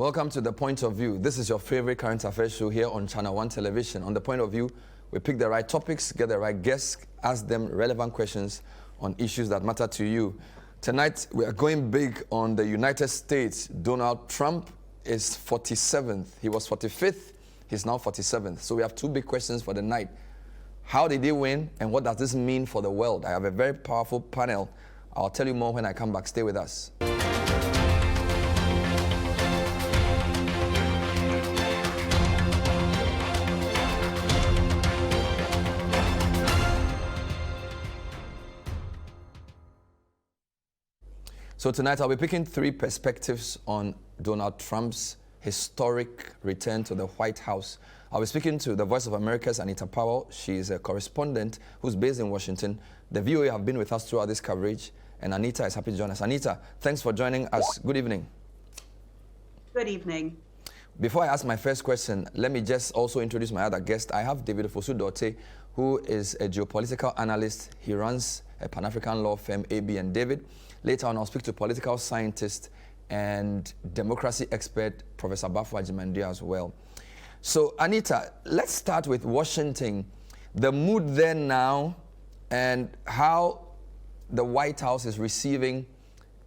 Welcome to The Point of View. This is your favorite current affairs show here on ChannelOne television. On The Point of View, we pick the right topics, get the right guests, ask them relevant questions on issues that matter to you. Tonight, we are going big on the United States. Donald Trump is 47th. He was 45th. He's now 47th. So we have two big questions for the night. How did he win, and what does this mean for the world? I have a very powerful panel. I'll tell you more when I come back. Stay with us. So tonight I'll be picking three perspectives on Donald Trump's historic return to the White House. I'll be speaking to the Voice of America's Anita Powell. She is a correspondent who's based in Washington. The VOA have been with us throughout this coverage, and Anita is happy to join us. Anita, thanks for joining us. Good evening. Good evening. Before I ask my first question, let me just also introduce my other guest. I have David Fosu-Dorte, who is a geopolitical analyst. He runs a Pan-African law firm, AB and David. Later on, I'll speak to political scientist and democracy expert, Professor Bafo Agyemangbe as well. So, Anita, let's start with Washington. The mood there now and how the White House is receiving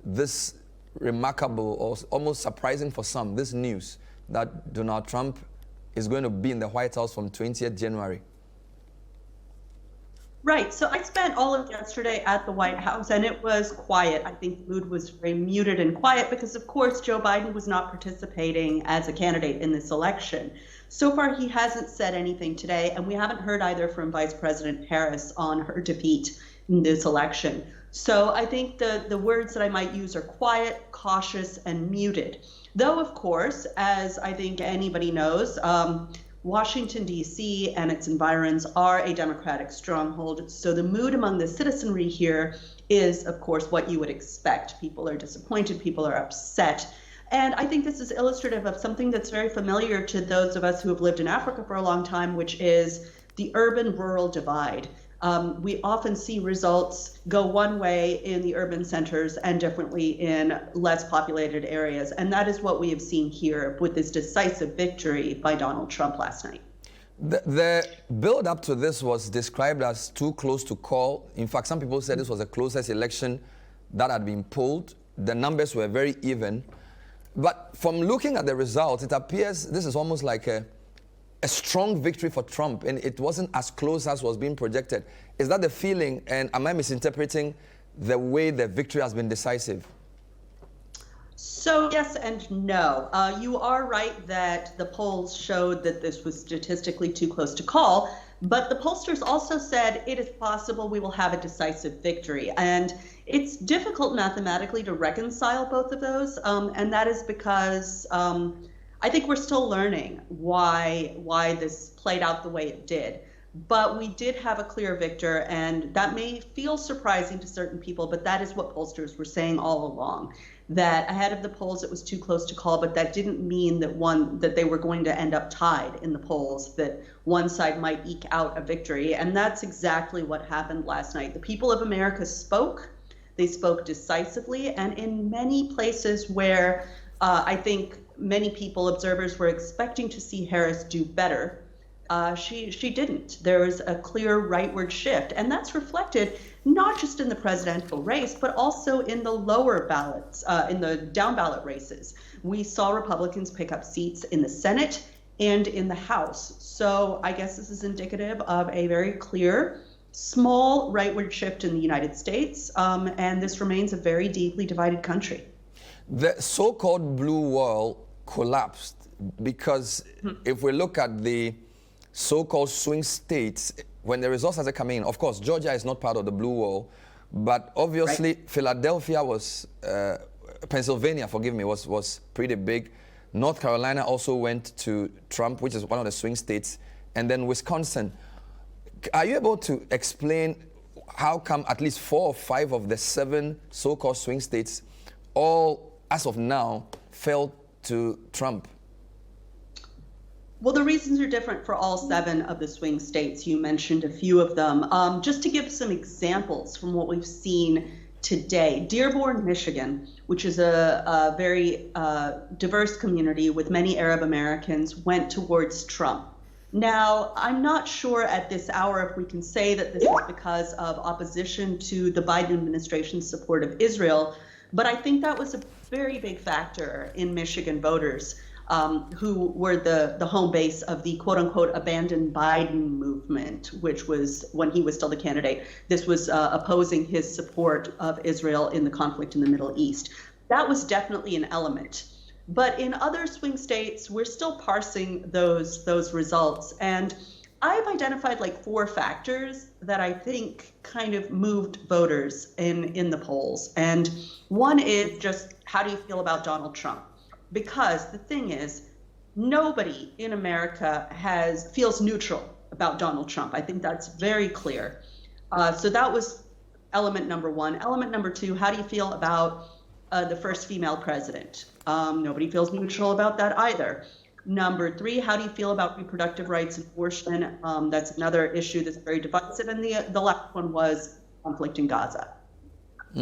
this remarkable or almost surprising for some, this news that Donald Trump is going to be in the White House from 20th January. Right. So I spent all of yesterday at the White House, and it was quiet. I think the mood was very muted and quiet because, of course, Joe Biden was not participating as a candidate in this election. So far, he hasn't said anything today, and we haven't heard either from Vice President Harris on her defeat in this election. So I think the words that I might use are quiet, cautious, and muted. Though, of course, as I think anybody knows, Washington, D.C. and its environs are a Democratic stronghold. So the mood among the citizenry here is, of course, what you would expect. People are disappointed, people are upset. And I think this is illustrative of something that's very familiar to those of us who have lived in Africa for a long time, which is the urban-rural divide. We often see results go one way in the urban centers and differently in less populated areas. And that is what we have seen here with this decisive victory by Donald Trump last night. The build up to this was described as too close to call. In fact, some people said this was the closest election that had been polled. The numbers were very even. But from looking at the results, it appears this is almost like a strong victory for Trump, and it wasn't as close as was being projected. Is that the feeling, and am I misinterpreting the way the victory has been decisive? So yes and no. You are right that the polls showed that this was statistically too close to call, but the pollsters also said it is possible we will have a decisive victory. And it's difficult mathematically to reconcile both of those, and that is because I think we're still learning why this played out the way it did. But we did have a clear victor, and that may feel surprising to certain people, but that is what pollsters were saying all along, that ahead of the polls it was too close to call, but that didn't mean that they were going to end up tied in the polls, that one side might eke out a victory. And that's exactly what happened last night. The people of America spoke. They spoke decisively, and in many places where I think many people, observers, were expecting to see Harris do better, she didn't. There was a clear rightward shift, and that's reflected not just in the presidential race, but also in the lower ballots, in the down ballot races. We saw Republicans pick up seats in the Senate and in the House. So I guess this is indicative of a very clear, small rightward shift in the United States, and this remains a very deeply divided country. The so-called blue wall collapsed because if we look at the so-called swing states, when the results started coming in, of course, Georgia is not part of the blue wall, but obviously right. Philadelphia was, Pennsylvania, forgive me, was pretty big. North Carolina also went to Trump, which is one of the swing states, and then Wisconsin. Are you able to explain how come at least 4 or 5 of the 7 so-called swing states all, as of now, fell to Trump? Well, the reasons are different for all 7 of the swing states. You mentioned a few of them. Just to give some examples from what we've seen today. Dearborn, Michigan, which is a very diverse community with many Arab Americans, went towards Trump. Now, I'm not sure at this hour if we can say that this is because of opposition to the Biden administration's support of Israel, but I think that was a very big factor in Michigan voters who were the home base of the quote-unquote abandon Biden movement, which was when he was still the candidate. This was opposing his support of Israel in the conflict in the Middle East. That was definitely an element. But in other swing states, we're still parsing those results. And I've identified like 4 factors that I think kind of moved voters in the polls. And one is just, how do you feel about Donald Trump? Because the thing is, nobody in America feels neutral about Donald Trump. I think that's very clear. So that was element number 1. Element number 2, how do you feel about the first female president? Nobody feels neutral about that either. Number 3, how do you feel about reproductive rights and abortion? That's another issue that's very divisive. And the last one was conflict in Gaza.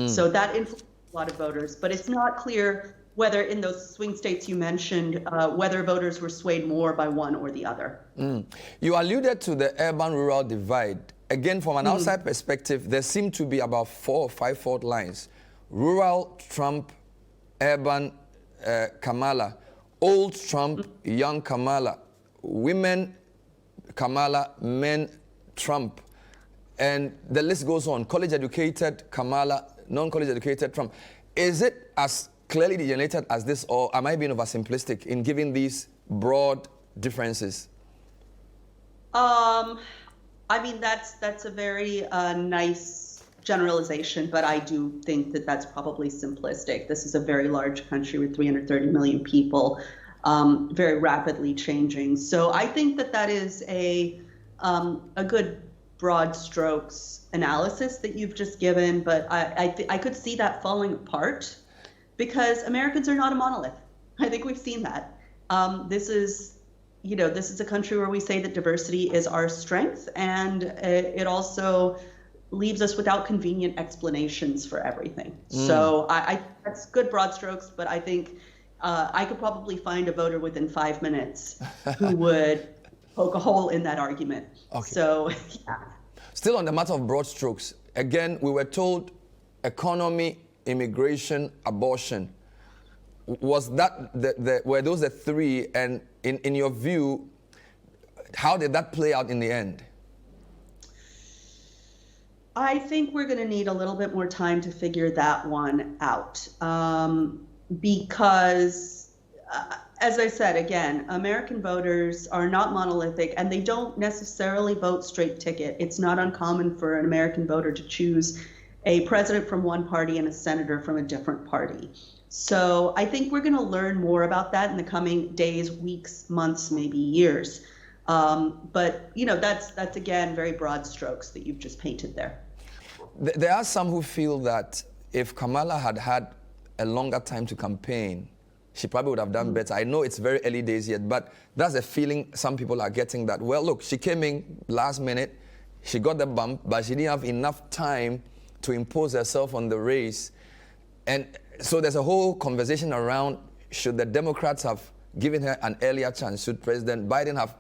So that influenced a lot of voters, but it's not clear whether in those swing states you mentioned, whether voters were swayed more by one or the other. You alluded to the urban-rural divide. Again, from an outside perspective, there seem to be about 4 or 5 fault lines. Rural, Trump; urban, Kamala; old, Trump; young, Kamala; women, Kamala; men, Trump. And the list goes on. College-educated, Kamala; non-college educated, Trump. Is it as clearly delineated as this, or am I being oversimplistic in giving these broad differences? I mean, that's a very nice generalization, but I do think that that's probably simplistic. This is a very large country with 330 million people, very rapidly changing. So I think that is a good broad strokes analysis that you've just given, but I could see that falling apart because Americans are not a monolith. I think we've seen that. This is a country where we say that diversity is our strength, and it also leaves us without convenient explanations for everything. So I that's good broad strokes, but I think I could probably find a voter within 5 minutes who would poke a hole in that argument. Okay. So, yeah. Still on the matter of broad strokes, again, we were told economy, immigration, abortion. Was that were those the 3? And in your view, how did that play out in the end? I think we're going to need a little bit more time to figure that one out because, as I said, again, American voters are not monolithic and they don't necessarily vote straight ticket. It's not uncommon for an American voter to choose a president from one party and a senator from a different party. So I think we're going to learn more about that in the coming days, weeks, months, maybe years. But that's again very broad strokes that you've just painted there. There are some who feel that if Kamala had had a longer time to campaign, she probably would have done better. I know it's very early days yet, but that's a feeling some people are getting, that, well, look, she came in last minute, she got the bump, but she didn't have enough time to impose herself on the race. And so there's a whole conversation around, should the Democrats have given her an earlier chance? Should President Biden have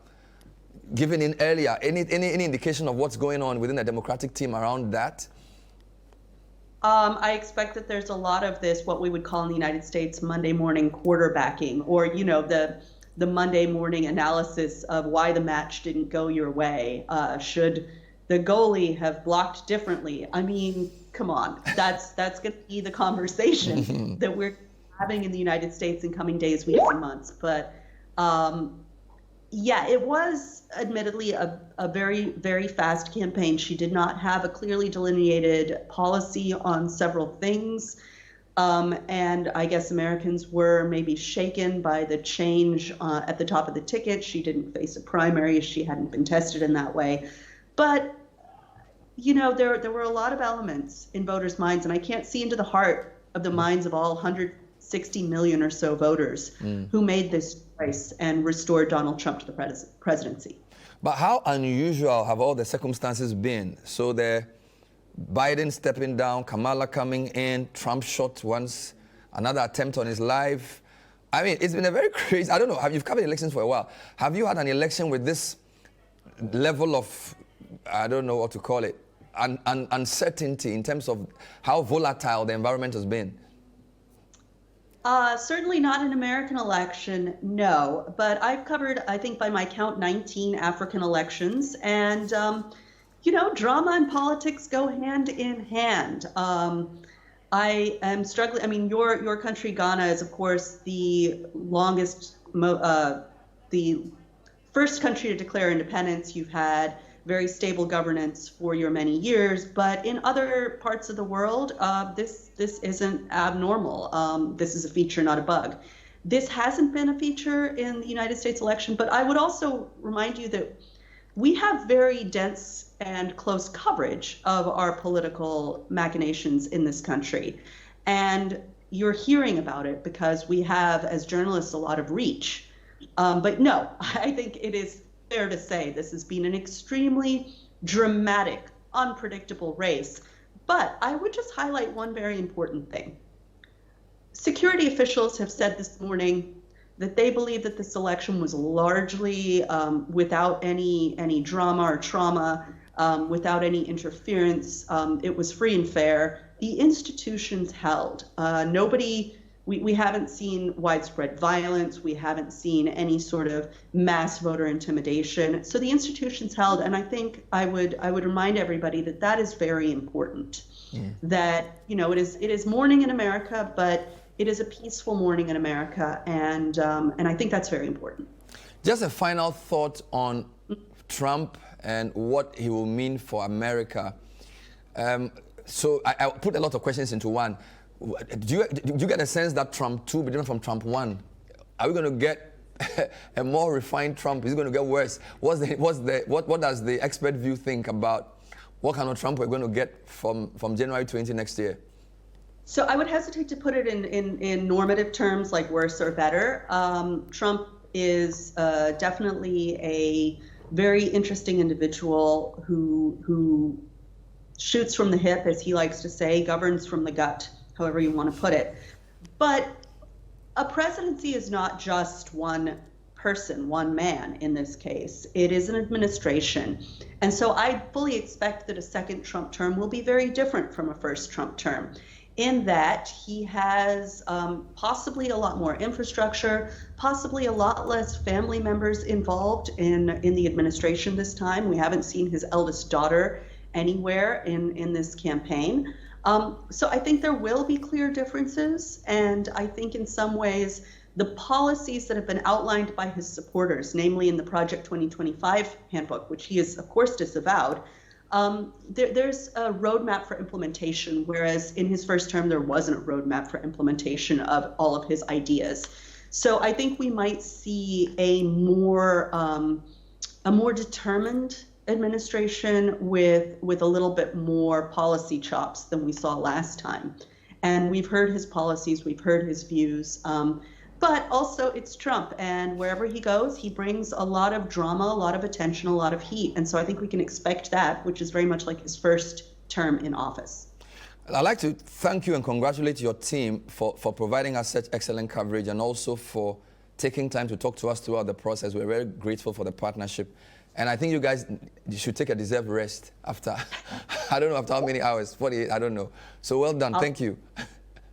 given in earlier? Any indication of what's going on within the Democratic team around that? I expect that there's a lot of this, what we would call in the United States, Monday morning quarterbacking, or, the Monday morning analysis of why the match didn't go your way. Should the goalie have blocked differently? I mean, come on, that's going to be the conversation that we're having in the United States in coming days, weeks, and months. But yeah, it was admittedly a very, very fast campaign. She did not have a clearly delineated policy on several things. And I guess Americans were maybe shaken by the change at the top of the ticket. She didn't face a primary. She hadn't been tested in that way. But, there were a lot of elements in voters' minds, and I can't see into the heart of the minds of all 160 million or so voters who made this choice and restored Donald Trump to the presidency. But how unusual have all the circumstances been? So the Biden stepping down, Kamala coming in, Trump shot once, another attempt on his life. I mean, it's been a very crazy, I don't know, you've covered elections for a while. Have you had an election with this level of, I don't know what to call it, uncertainty in terms of how volatile the environment has been? Certainly not an American election, no. But I've covered, I think by my count, 19 African elections. And, you know, drama and politics go hand in hand. I am struggling. I mean, your country, Ghana, is, of course, the longest, the first country to declare independence. You've had very stable governance for your many years, but in other parts of the world, this isn't abnormal. This is a feature, not a bug. This hasn't been a feature in the United States election, but I would also remind you that we have very dense and close coverage of our political machinations in this country. And you're hearing about it because we have, as journalists, a lot of reach. But no, I think it is fair to say this has been an extremely dramatic, unpredictable race. But I would just highlight one very important thing. Security officials have said this morning that they believe that this election was largely without any drama or trauma, without any interference. It was free and fair. The institutions held. We haven't seen widespread violence. We haven't seen any sort of mass voter intimidation. So the institutions held, and I think I would remind everybody that that is very important. That, you know, it is morning in America, but it is a peaceful morning in America, and I think that's very important. Just a final thought on Trump and what he will mean for America. So I put a lot of questions into one. Do you get a sense that Trump 2 will be different from Trump 1? Are we going to get a more refined Trump? Is it going to get worse? What does the expert view think about what kind of Trump we're going to get from January 20 next year? So I would hesitate to put it in normative terms like worse or better. Trump is definitely a very interesting individual who shoots from the hip, as he likes to say, governs from the gut, however you want to put it. But a presidency is not just one person, one man in this case. It is an administration. And so I fully expect that a second Trump term will be very different from a first Trump term, in that he has possibly a lot more infrastructure, possibly a lot less family members involved in the administration this time. We haven't seen his eldest daughter anywhere in this campaign. So I think there will be clear differences, and I think in some ways the policies that have been outlined by his supporters, namely in the Project 2025 handbook, which he has of course disavowed, there's a roadmap for implementation, whereas in his first term there wasn't a roadmap for implementation of all of his ideas. So I think we might see a more determined administration with a little bit more policy chops than we saw last time. And we've heard his policies, we've heard his views, but also it's Trump, and wherever he goes, he brings a lot of drama, a lot of attention, a lot of heat. And so I think we can expect that, which is very much like his first term in office. I'd like to thank you and congratulate your team for providing us such excellent coverage, and also for taking time to talk to us throughout the process. We're very grateful for the partnership. And I think you guys should take a deserved rest after, I don't know after how many hours, 48, I don't know. So well done, thank you.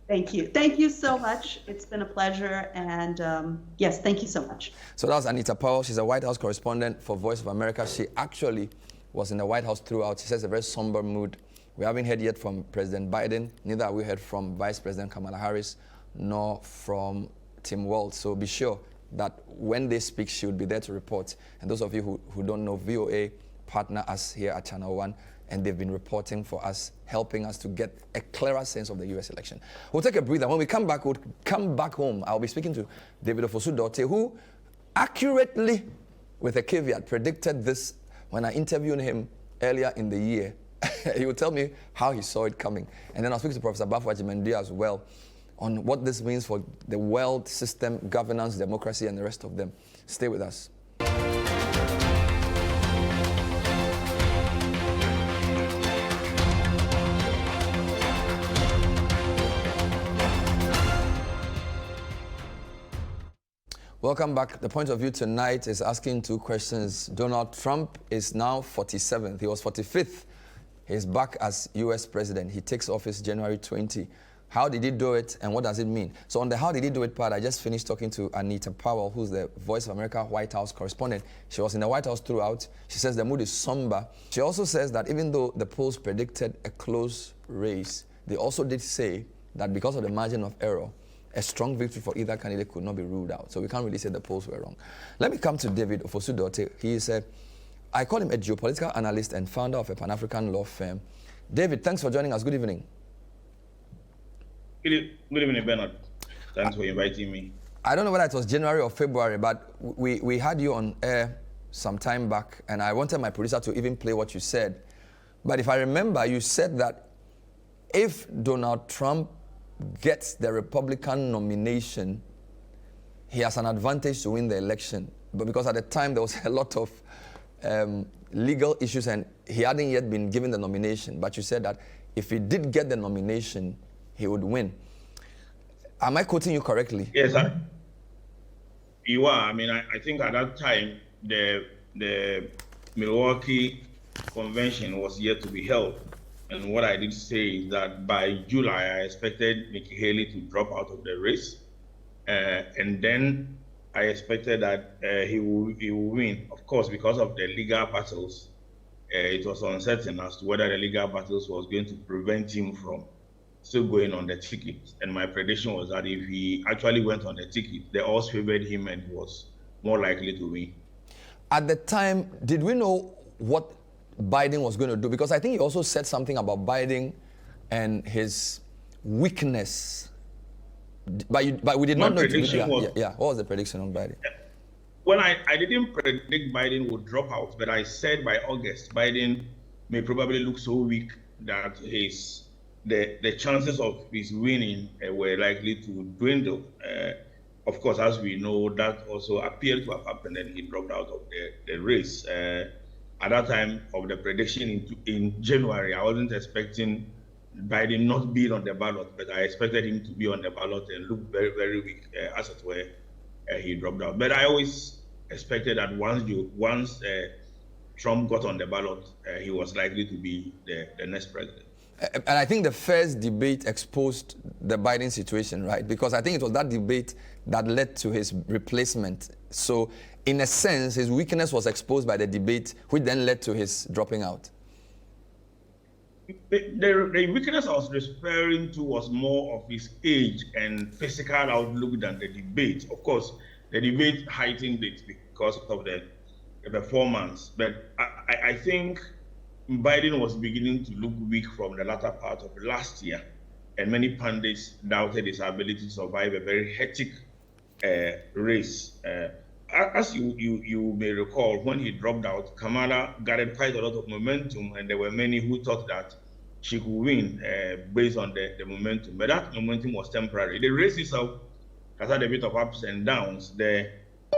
Thank you. Thank you so much. It's been a pleasure. And yes, thank you so much. So that was Anita Powell. She's a White House correspondent for Voice of America. She actually was in the White House throughout. She says a very somber mood. We haven't heard yet from President Biden. Neither have we heard from Vice President Kamala Harris, nor from Tim Walz. So be sure that when they speak, she would be there to report. And those of you who don't know, VOA partner us here at Channel One, and they've been reporting for us, helping us to get a clearer sense of the U.S. election. We'll take a breather. When we come back, we'll come back home. I'll be speaking to David Ofosu-Dorte, who accurately, with a caveat, predicted this when I interviewed him earlier in the year. He will tell me how he saw it coming. And then I'll speak to Professor Bafo Agyemang-Duah as well on what this means for the world system, governance, democracy, and the rest of them. Stay with us. Welcome back. The point of view tonight is asking two questions. Donald Trump is now 47th. He was 45th. He's back as U.S. president. He takes office January 20. How did he do it, and what does it mean? So on the how did he do it part, I just finished talking to Anita Powell, who's the Voice of America White House correspondent. She was in the White House throughout. She says the mood is somber. She also says that even though the polls predicted a close race, they also did say that because of the margin of error, a strong victory for either candidate could not be ruled out. So we can't really say the polls were wrong. Let me come to David Ofosu-Dorte. He is I call him a geopolitical analyst and founder of a Pan-African law firm. David, thanks for joining us. Good evening. Good evening, Bernard. Thanks for inviting me. I don't know whether it was January or February, but we had you on air some time back, and I wanted my producer to even play what you said. But if I remember, you said that if Donald Trump gets the Republican nomination, he has an advantage to win the election. But because at the time there was a lot of legal issues and he hadn't yet been given the nomination. But you said that if he did get the nomination, he would win. Am I quoting you correctly? Yes, you are. I mean, I think at that time, the Milwaukee Convention was yet to be held. And what I did say is that by July, I expected Nikki Haley to drop out of the race. And then I expected that he will win. Of course, because of the legal battles, it was uncertain as to whether the legal battles was going to prevent him from still going on the ticket. And my prediction was that if he actually went on the ticket, the odds favored him and he was more likely to win. At the time, did we know what Biden was going to do? Because I think he also said something about Biden and his weakness. But we did not know. What was the prediction on Biden? Well, I didn't predict Biden would drop out, but I said by August, Biden may probably look so weak that the chances of his winning were likely to dwindle. Of course, as we know, that also appeared to have happened, and he dropped out of the race. At that time of the prediction in January, I wasn't expecting Biden not being on the ballot, but I expected him to be on the ballot and look very, very weak, as it were. He dropped out. But I always expected that once Trump got on the ballot, he was likely to be the next president. And I think the first debate exposed the Biden situation, right? Because I think it was that debate that led to his replacement. So in a sense, his weakness was exposed by the debate, which then led to his dropping out. The weakness I was referring to was more of his age and physical outlook than the debate. Of course, the debate heightened it because of the performance. But I think Biden was beginning to look weak from the latter part of last year, and many pundits doubted his ability to survive a very hectic race. As you may recall, when he dropped out, Kamala gathered quite a lot of momentum, and there were many who thought that she could win based on the momentum. But that momentum was temporary. The race itself has had a bit of ups and downs. The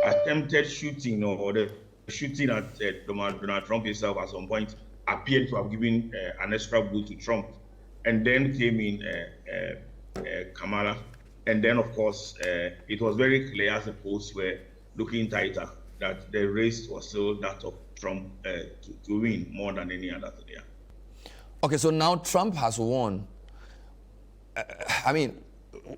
attempted shooting or the shooting at Donald Trump himself at some point appeared to have given an extra boost to Trump. And then came in Kamala. And then, of course, it was very clear as the polls were looking tighter that the race was still that of Trump to win more than any other year. Okay, so now Trump has won. I mean,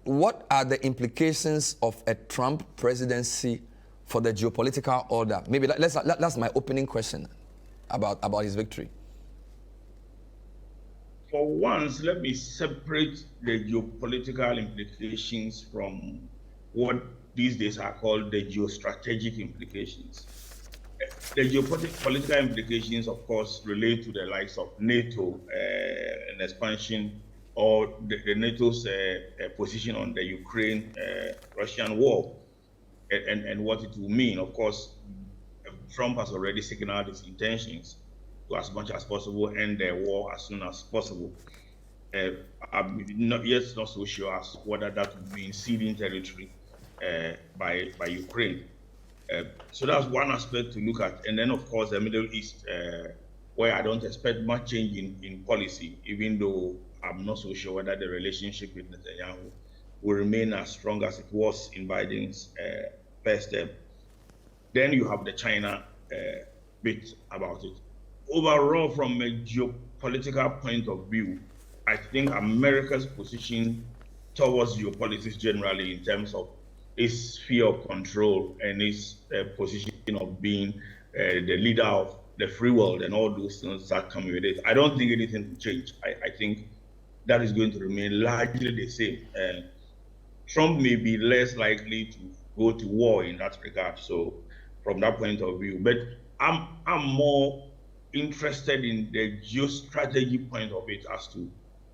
what are the implications of a Trump presidency for the geopolitical order? Maybe that's my opening question about his victory. For once, let me separate the geopolitical implications from what these days are called the geostrategic implications. The geopolitical implications, of course, relate to the likes of NATO and expansion, or the NATO's position on the Ukraine-Russian war, and what it will mean. Of course, Trump has already signaled his intentions to, as much as possible, end the war as soon as possible. I'm not so sure as whether that would mean ceding territory by Ukraine. So that's one aspect to look at. And then, of course, the Middle East, where I don't expect much change in policy, even though I'm not so sure whether the relationship with Netanyahu will remain as strong as it was in Biden's first step. Then you have the China bit about it. Overall, from a geopolitical point of view, I think America's position towards geopolitics generally in terms of its sphere of control and its position of being the leader of the free world and all those things that come with it. I don't think anything will change. I think that is going to remain largely the same. Trump may be less likely to go to war in that regard. So from that point of view, but I'm more interested in the geostrategy point of it as to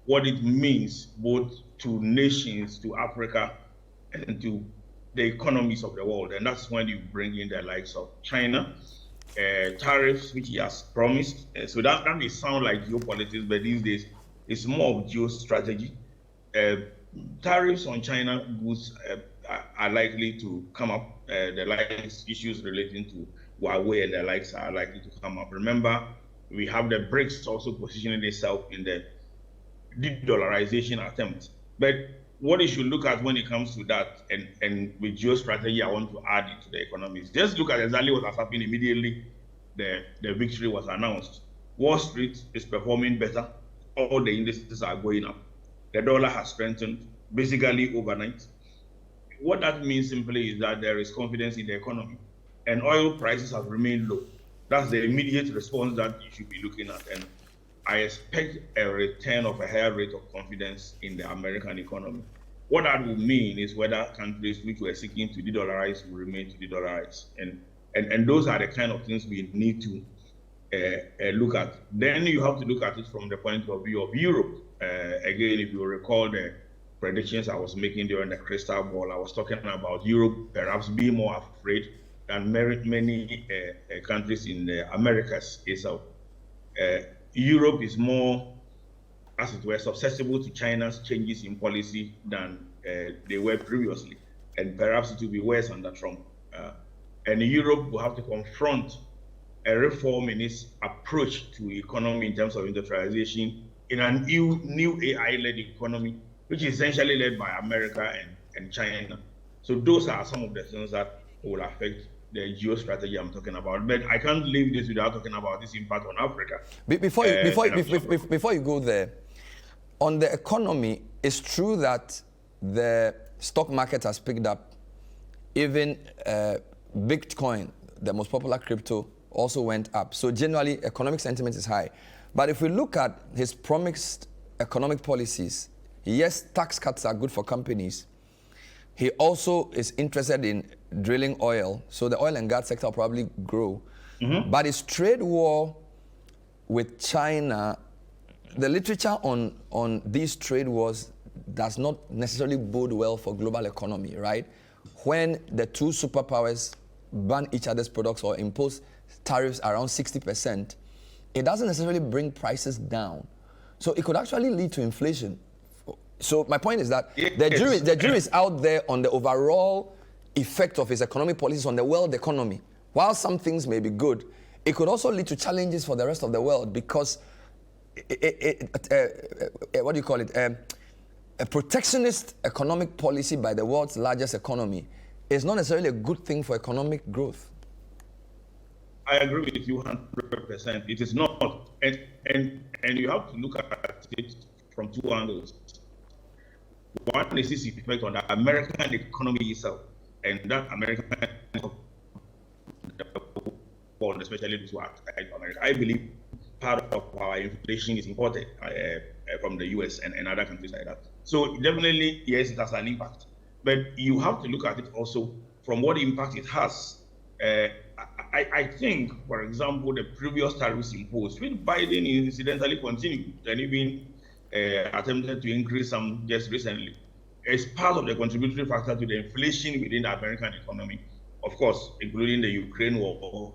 what it means both to nations, to Africa, and to the economies of the world. And that's when you bring in the likes of China, tariffs, which he has promised. So that may sound like geopolitics, but these days it's more of geostrategy. Tariffs on China goods are likely to come up. The likes issues relating to Huawei and the likes are likely to come up. Remember, we have the BRICS also positioning itself in the de-dollarization attempt. But what you should look at when it comes to that, and with geostrategy, I want to add it to the economics. Just look at exactly what has happened immediately. The victory was announced. Wall Street is performing better. All the indices are going up. The dollar has strengthened basically overnight. What that means simply is that there is confidence in the economy, and oil prices have remained low. That's the immediate response that you should be looking at. And I expect a return of a higher rate of confidence in the American economy. What that will mean is whether countries which were seeking to de-dollarize will remain to de-dollarize. And those are the kind of things we need to look at. Then you have to look at it from the point of view of Europe. Again, if you recall the predictions I was making during the crystal ball, I was talking about Europe perhaps being more afraid than many countries in the Americas itself. Europe is more, as it were, susceptible to China's changes in policy than they were previously, and perhaps it will be worse under Trump. And Europe will have to confront a reform in its approach to economy in terms of industrialization in a new AI-led economy, which is essentially led by America and China. So those are some of the things that will affect the geostrategy I'm talking about. But I can't leave this without talking about this impact on Africa. Before you go there, on the economy, it's true that the stock market has picked up. Even Bitcoin, the most popular crypto, also went up. So generally, economic sentiment is high. But if we look at his promised economic policies, yes, tax cuts are good for companies. He also is interested in drilling oil, so the oil and gas sector will probably grow. Mm-hmm. But his trade war with China, the literature on these trade wars does not necessarily bode well for global economy, right? When the two superpowers ban each other's products or impose tariffs around 60%, it doesn't necessarily bring prices down. So it could actually lead to inflation. So my point is that the jury is out there on the overall effect of his economic policies on the world economy. While some things may be good, it could also lead to challenges for the rest of the world because what do you call it? A protectionist economic policy by the world's largest economy is not necessarily a good thing for economic growth. I agree with you 100%. It is not, and you have to look at it from two angles. One is its effect on the American economy itself, and that American world, especially those who are outside America. I believe part of our inflation is imported from the US and other countries like that. So definitely, yes, it has an impact. But you have to look at it also from what impact it has. I think, for example, the previous tariffs imposed, which Biden incidentally continued and even attempted to increase some just recently, is part of the contributory factor to the inflation within the American economy, of course, including the Ukraine war,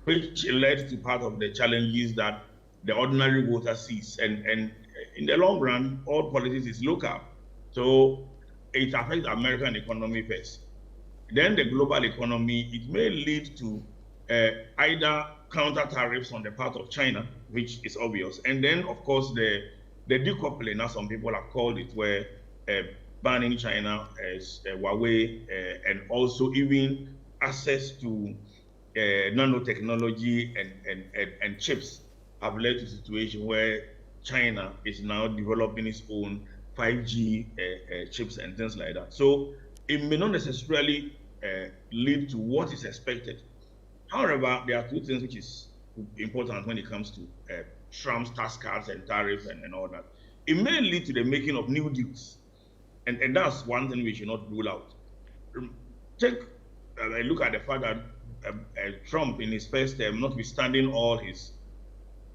which led to part of the challenges that the ordinary voter sees. And in the long run, all politics is local. So it affects the American economy first. Then the global economy, it may lead to either counter tariffs on the part of China, which is obvious. And then, of course, the decoupling, as some people have called it, where banning China as Huawei, and also even access to nanotechnology and chips have led to a situation where China is now developing its own 5G chips and things like that. So it may not necessarily lead to what is expected. However, there are two things which is important when it comes to Trump's tax cuts and tariffs and all that. It may lead to the making of new deals. And that's one thing we should not rule out. Take a look at the fact that Trump, in his first term, notwithstanding all his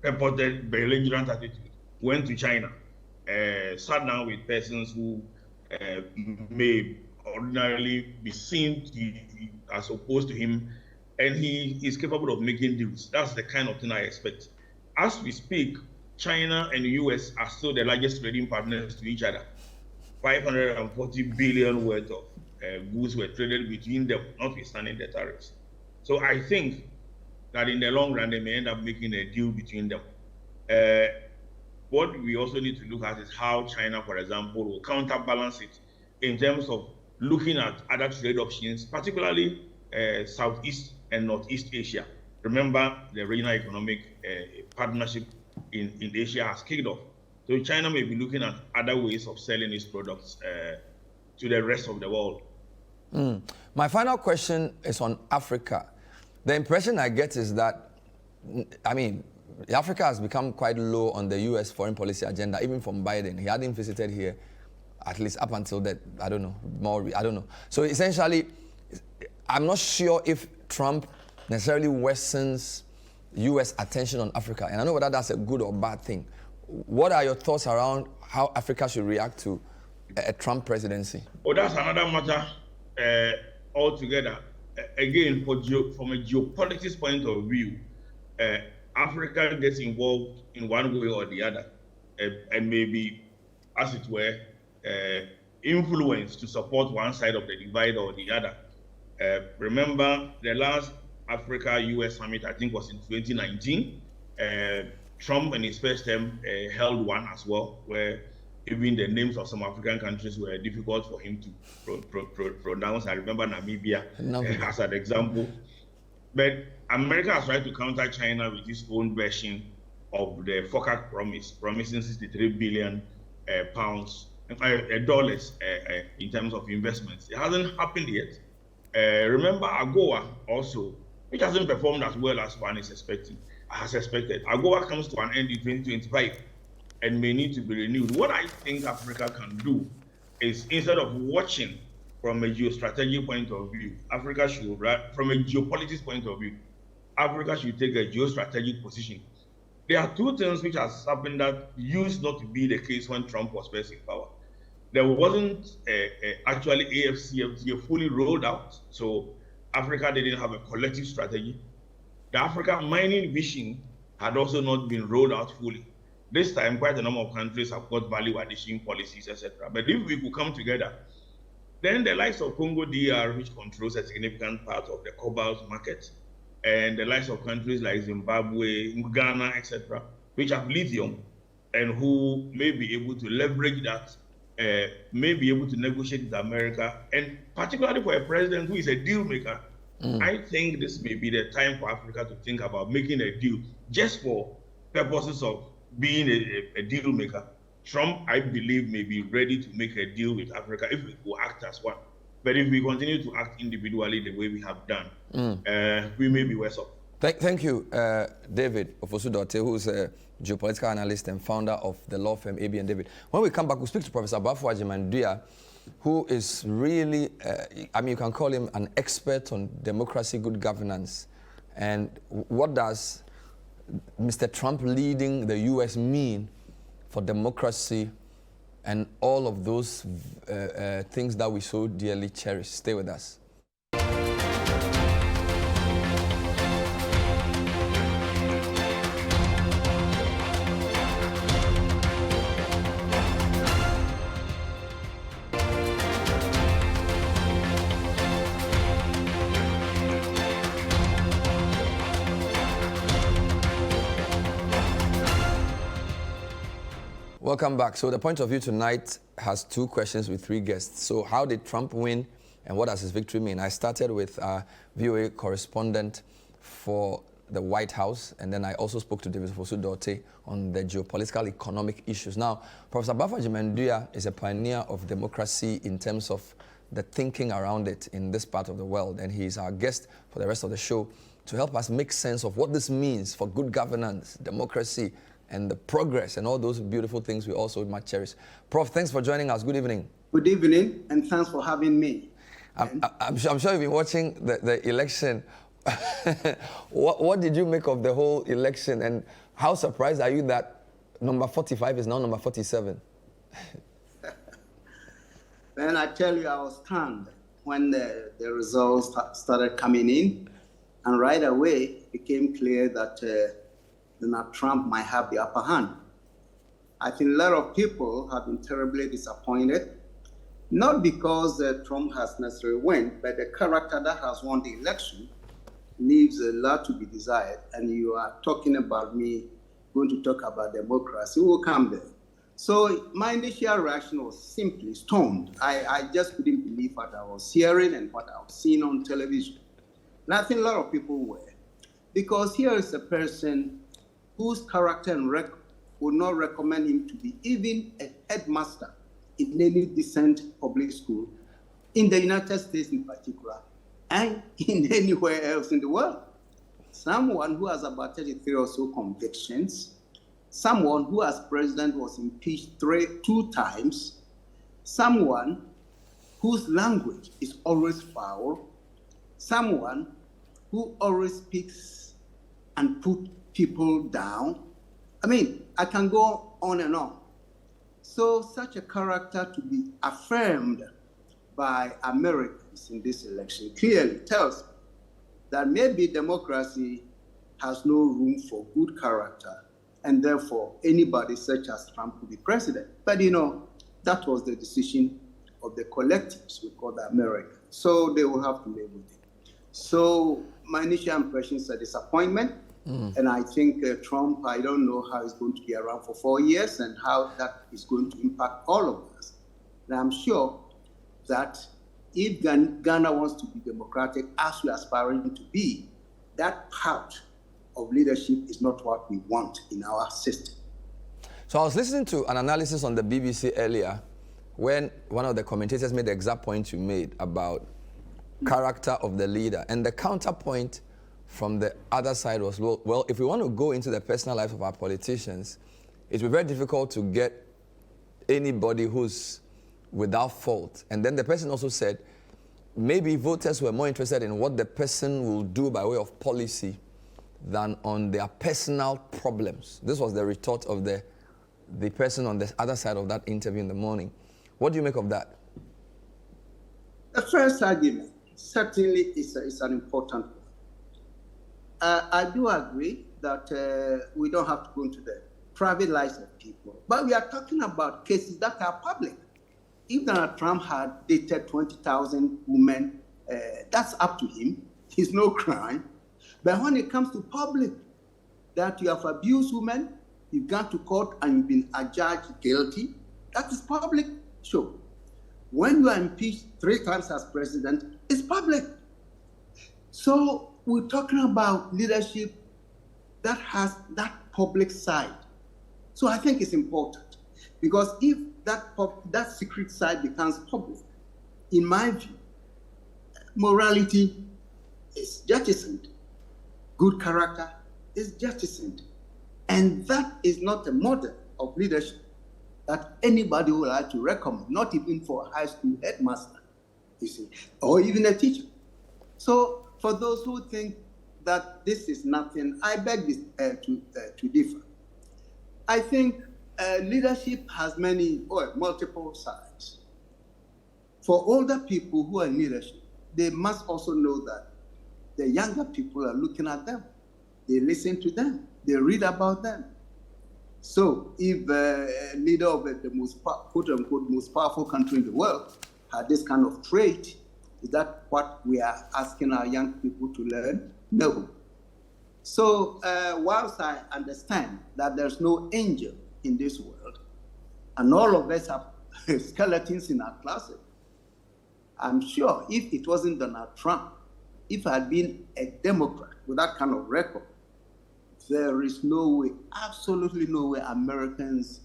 purported belligerent attitude, went to China, sat down with persons who may ordinarily be seen as opposed to him, and he is capable of making deals. That's the kind of thing I expect. As we speak, China and the US are still the largest trading partners to each other. 540 billion worth of goods were traded between them, notwithstanding the tariffs. So I think that in the long run, they may end up making a deal between them. What we also need to look at is how China, for example, will counterbalance it in terms of looking at other trade options, particularly Southeast and Northeast Asia. Remember, the regional economic partnership in Asia has kicked off. So China may be looking at other ways of selling its products to the rest of the world. My final question is on Africa. The impression I get is that, I mean, Africa has become quite low on the US foreign policy agenda, even from Biden. He hadn't visited here, at least up until that, I don't know. So essentially, I'm not sure if Trump necessarily worsens US attention on Africa. And I know whether that's a good or bad thing. What are your thoughts around how Africa should react to a Trump presidency? Oh, that's another matter altogether. Again, from a geopolitics point of view, Africa gets involved in one way or the other, and maybe, as it were, influenced to support one side of the divide or the other. Remember, the last Africa-US summit, I think, was in 2019. Trump, in his first term, held one as well, where even the names of some African countries were difficult for him to pronounce. I remember Namibia as an example. But America has tried to counter China with its own version of the FOCAC promise, promising 63 billion dollars in terms of investments. It hasn't happened yet. Remember AGOA also, which hasn't performed as well as one is expecting. As expected. AGOA comes to an end in 2025 and may need to be renewed. What I think Africa can do is, instead of watching from a geostrategic point of view, Africa should, from a geopolitics point of view, Africa should take a geostrategic position. There are two things which has happened that used not to be the case when Trump was first in power. There wasn't actually AFCFTA fully rolled out, so Africa didn't have a collective strategy. The Africa mining vision had also not been rolled out fully. This time, quite a number of countries have got value addition policies, etc. But if we could come together, then the likes of Congo DR, which controls a significant part of the cobalt market, and the likes of countries like Zimbabwe, Ghana, etc., which have lithium, and who may be able to leverage that, may be able to negotiate with America, and particularly for a president who is a deal maker, I think this may be the time for Africa to think about making a deal just for purposes of being a deal maker. Trump, I believe, may be ready to make a deal with Africa if we will act as one. But if we continue to act individually the way we have done, we may be worse off. Thank you, David Ofosu-Dorte, who is a geopolitical analyst and founder of the law firm AB and David. When we come back, we'll speak to Professor Bafo Agyeman-Duah, who is really, I mean, you can call him an expert on democracy, good governance. And what does Mr. Trump leading the U.S. mean for democracy and all of those things that we so dearly cherish? Stay with us. Welcome back. So the point of view tonight has two questions with three guests. So how did Trump win and what does his victory mean? I started with our VOA correspondent for the White House, and then I also spoke to David Fosu-Dorte on the geopolitical economic issues. Now, Professor Bafaji Menduya is a pioneer of democracy in terms of the thinking around it in this part of the world, and he's our guest for the rest of the show to help us make sense of what this means for good governance, democracy, and the progress and all those beautiful things we also much cherish. Prof, thanks for joining us. Good evening. Good evening, and thanks for having me. I'm sure you've been watching the election. What did you make of the whole election, and how surprised are you that number 45 is now number 47? Then I tell you, I was stunned when the results started coming in, and right away it became clear that Donald Trump might have the upper hand. I think a lot of people have been terribly disappointed, not because Trump has necessarily won, but the character that has won the election leaves a lot to be desired. And you are talking about me going to talk about democracy. We'll come there. So my initial reaction was simply stunned. I just couldn't believe what I was hearing and what I was seeing on television. And I think a lot of people were. Because here is a person whose character and record would not recommend him to be even a headmaster in any decent public school, in the United States in particular, and in anywhere else in the world. Someone who has about 33 or so convictions, someone who as president was impeached two times, someone whose language is always foul, someone who always speaks and put people down. I mean, I can go on and on. So such a character to be affirmed by Americans in this election clearly tells me that maybe democracy has no room for good character, and therefore anybody such as Trump could be president. But you know, that was the decision of the collectives we call the Americans. So they will have to live with it. So my initial impression is a disappointment. And I think Trump, I don't know how he's going to be around for 4 years and how that is going to impact all of us. And I'm sure that if Ghana wants to be democratic, as we're aspiring to be, that part of leadership is not what we want in our system. So I was listening to an analysis on the BBC earlier when one of the commentators made the exact point you made about character of the leader. And the counterpoint from the other side was, well, if we want to go into the personal life of our politicians, it will be very difficult to get anybody who's without fault. And then the person also said, maybe voters were more interested in what the person will do by way of policy than on their personal problems. This was the retort of the person on the other side of that interview in the morning. What do you make of that? The first argument certainly is an important one. I do agree that we don't have to go into the private lives of people, but we are talking about cases that are public. If Donald Trump had dated 20,000 women, that's up to him. It's no crime. But when it comes to public, that you have abused women, you've gone to court and you've been adjudged guilty, that is public. Sure. When you are impeached 3 times as president, it's public. So we're talking about leadership that has that public side. So I think it's important, because if that secret side becomes public, in my view, morality is jettisoned. Good character is jettisoned. And that is not a model of leadership that anybody would like to recommend, not even for a high school headmaster, you see, or even a teacher. So for those who think that this is nothing, I beg to differ. I think leadership has multiple sides. For older people who are in leadership, they must also know that the younger people are looking at them. They listen to them. They read about them. So if a leader of the most, quote-unquote, most powerful country in the world had this kind of trait, is that what we are asking our young people to learn? No. So whilst I understand that there's no angel in this world, and all of us have skeletons in our closet. I'm sure if it wasn't Donald Trump, if I had been a Democrat with that kind of record, there is no way, absolutely no way Americans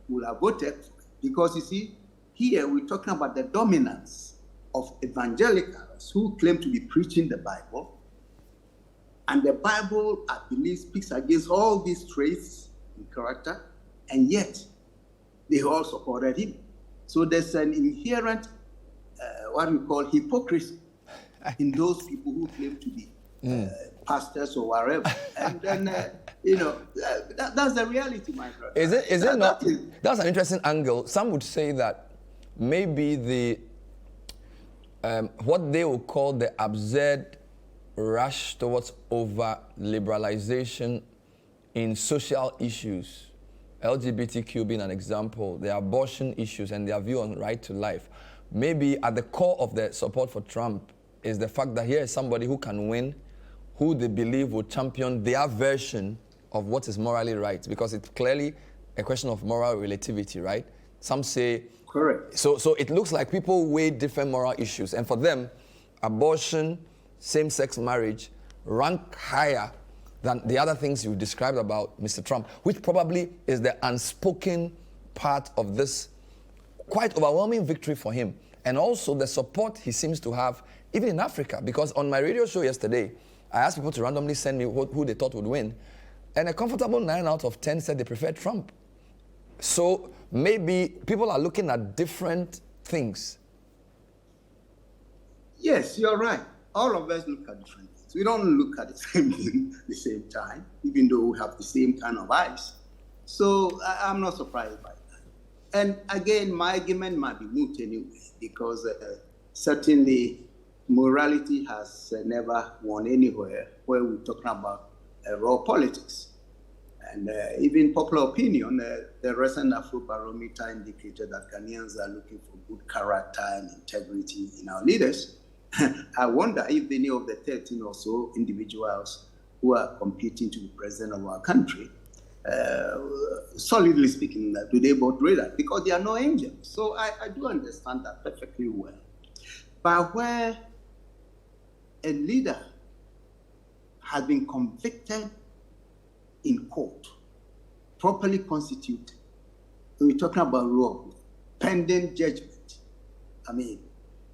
would have voted for it. Because you see, here we're talking about the dominance of evangelicals who claim to be preaching the Bible. And the Bible, I believe, speaks against all these traits in character, and yet they all supported him. So there's an inherent, what we call hypocrisy in those people who claim to be pastors or whatever. And then, that's the reality, my brother. Is it not? That's an interesting angle. Some would say that maybe the what they would call the absurd rush towards over-liberalization in social issues, LGBTQ being an example, the abortion issues and their view on right to life, maybe at the core of the support for Trump is the fact that here is somebody who can win, who they believe will champion their version of what is morally right, because it's clearly a question of moral relativity, right? Some say... Correct. So it looks like people weigh different moral issues, and for them, abortion, same-sex marriage rank higher than the other things you described about Mr. Trump, which probably is the unspoken part of this quite overwhelming victory for him. And also the support he seems to have, even in Africa, because on my radio show yesterday, I asked people to randomly send me who they thought would win, and a comfortable 9 out of 10 said they preferred Trump. So maybe people are looking at different things. Yes, you're right. All of us look at different things. We don't look at the same thing at the same time, even though we have the same kind of eyes. So I'm not surprised by that. And again, my argument might be moot anyway, because certainly morality has never won anywhere where we're talking about raw politics. And even popular opinion, the recent Afrobarometer indicated that Ghanaians are looking for good character and integrity in our leaders. I wonder if any of the 13 or so individuals who are competing to be president of our country, solidly speaking, do they both read that? Because they are no angels. So I do understand that perfectly well. But where a leader has been convicted in court, properly constituted, we're talking about rule of law, pending judgment. I mean,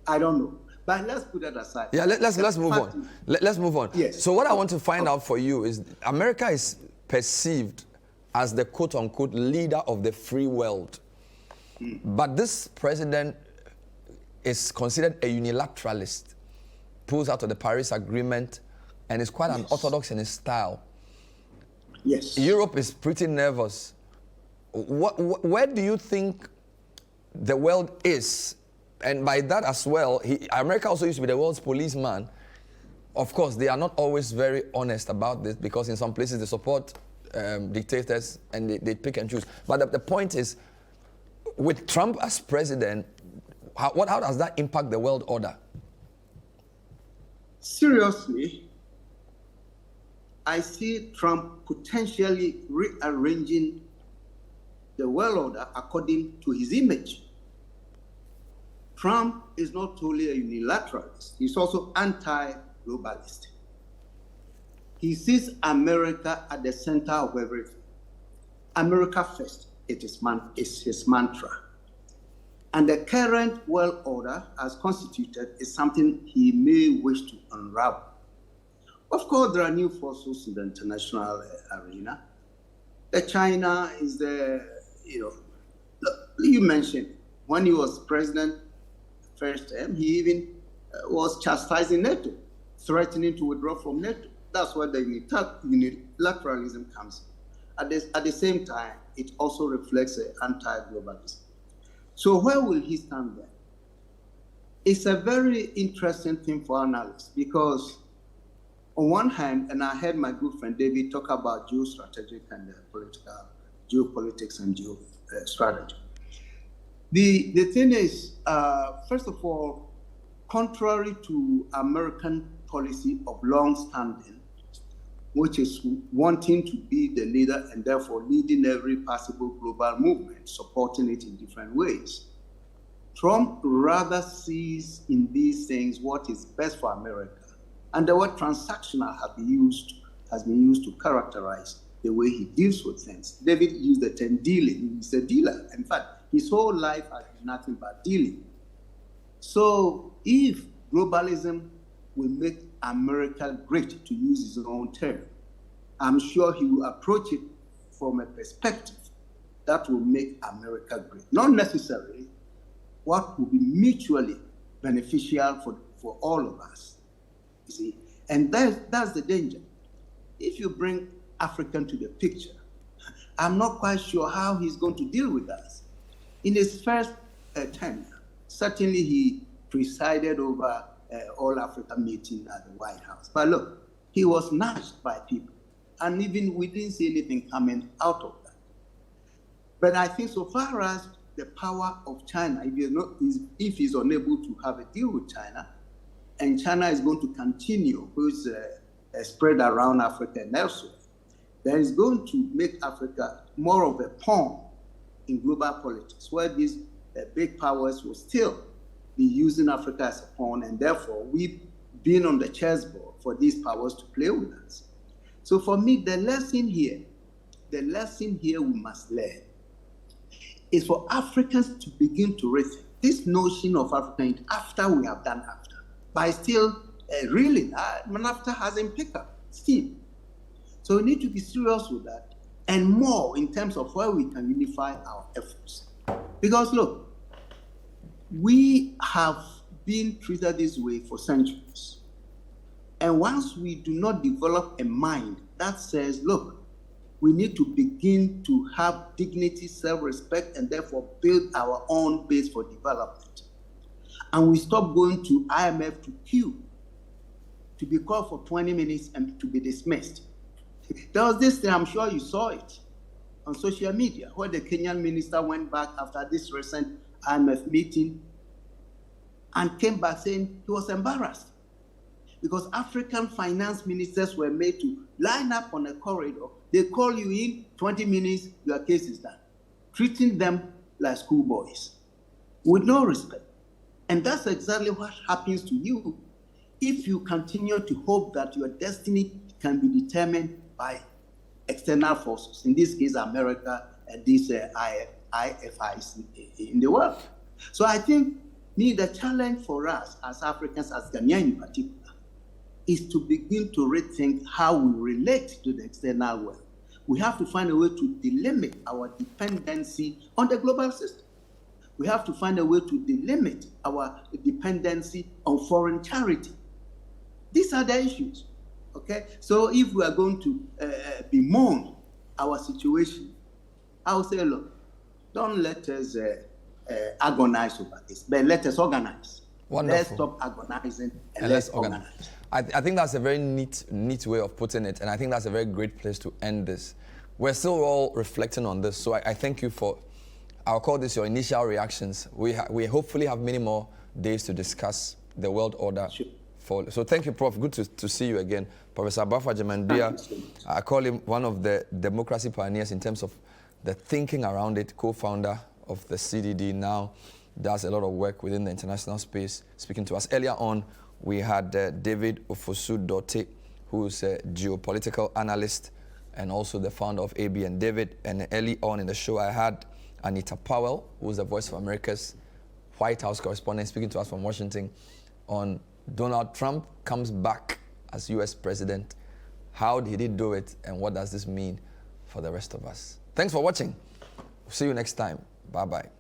I don't know. But let's put that aside. Yeah, let's move on. Let's move on. Yes. So what I want to find out for you is America is perceived as the quote-unquote leader of the free world. But this president is considered a unilateralist, pulls out of the Paris Agreement, and is quite unorthodox in his style. Yes. Europe is pretty nervous. Where do you think the world is? And by that as well, America also used to be the world's policeman. Of course, they are not always very honest about this, because in some places they support dictators and they pick and choose. But the point is, with Trump as president, how does that impact the world order? Seriously, I see Trump potentially rearranging the world order according to his image. Trump is not only a unilateralist, he's also anti-globalist. He sees America at the center of everything. America first, it is his mantra. And the current world order, as constituted, is something he may wish to unravel. Of course, there are new forces in the international arena. China is you mentioned, when he was president, first term, he even was chastising NATO, threatening to withdraw from NATO. That's where the unilateralism comes in. At the same time, it also reflects anti-globalism. So where will he stand there? It's a very interesting thing for analysts, because on one hand, and I heard my good friend David talk about geostrategic and geopolitics and geostrategy. The thing is, first of all, contrary to American policy of long standing, which is wanting to be the leader and therefore leading every possible global movement, supporting it in different ways. Trump rather sees in these things what is best for America. And the word transactional has been used to characterize the way he deals with things. David used the term dealing. He's a dealer. In fact, his whole life has been nothing but dealing. So if globalism will make America great, to use his own term, I'm sure he will approach it from a perspective that will make America great. Not necessarily what will be mutually beneficial for all of us, you see. And that's the danger. If you bring African to the picture, I'm not quite sure how he's going to deal with us. In his first tenure, certainly he presided over all Africa meeting at the White House. But look, he was nudged by people. And even we didn't see anything coming out of that. But I think so far as the power of China, if he's unable to have a deal with China, and China is going to continue, who's spread around Africa and elsewhere, then it's going to make Africa more of a pawn in global politics, where these big powers will still be using Africa as a pawn, and therefore we've been on the chessboard for these powers to play with us. So for me, the lesson here we must learn is for Africans to begin to rethink this notion of African after we have done after. But still, really, NAFTA hasn't picked up steam. So we need to be serious with that, and more in terms of where we can unify our efforts. Because look, we have been treated this way for centuries. And once we do not develop a mind that says, look, we need to begin to have dignity, self-respect, and therefore build our own base for development. And we stop going to IMF to queue, to be called for 20 minutes and to be dismissed. There was this thing, I'm sure you saw it on social media, where the Kenyan minister went back after this recent IMF meeting and came back saying he was embarrassed because African finance ministers were made to line up on a corridor. They call you in 20 minutes, your case is done, treating them like schoolboys with no respect. And that's exactly what happens to you if you continue to hope that your destiny can be determined by external forces, in this case, America and these IFIs in the world. So I think the challenge for us as Africans, as Ghanaians in particular, is to begin to rethink how we relate to the external world. We have to find a way to delimit our dependency on the global system. We have to find a way to delimit our dependency on foreign charity. These are the issues, okay? So if we are going to bemoan our situation, I will say, look, don't let us agonize over this, but let us organize. Wonderful. Let's stop agonizing and let's organize. I think that's a very neat way of putting it, and I think that's a very great place to end this. We're still all reflecting on this, so I thank you for, I'll call this your initial reactions. We hopefully have many more days to discuss the world order. Sure. So thank you, Prof. Good to see you again. Professor Abafa Jemandia, I call him one of the democracy pioneers in terms of the thinking around it, co-founder of the CDD, now does a lot of work within the international space, speaking to us. Earlier on, we had David Ofosu-Dorte, who's a geopolitical analyst and also the founder of AB and David. And early on in the show, I had Anita Powell, who's the Voice of America's White House correspondent, speaking to us from Washington on Donald Trump comes back as US president. How did he do it, and what does this mean for the rest of us? Thanks for watching. See you next time. Bye-bye.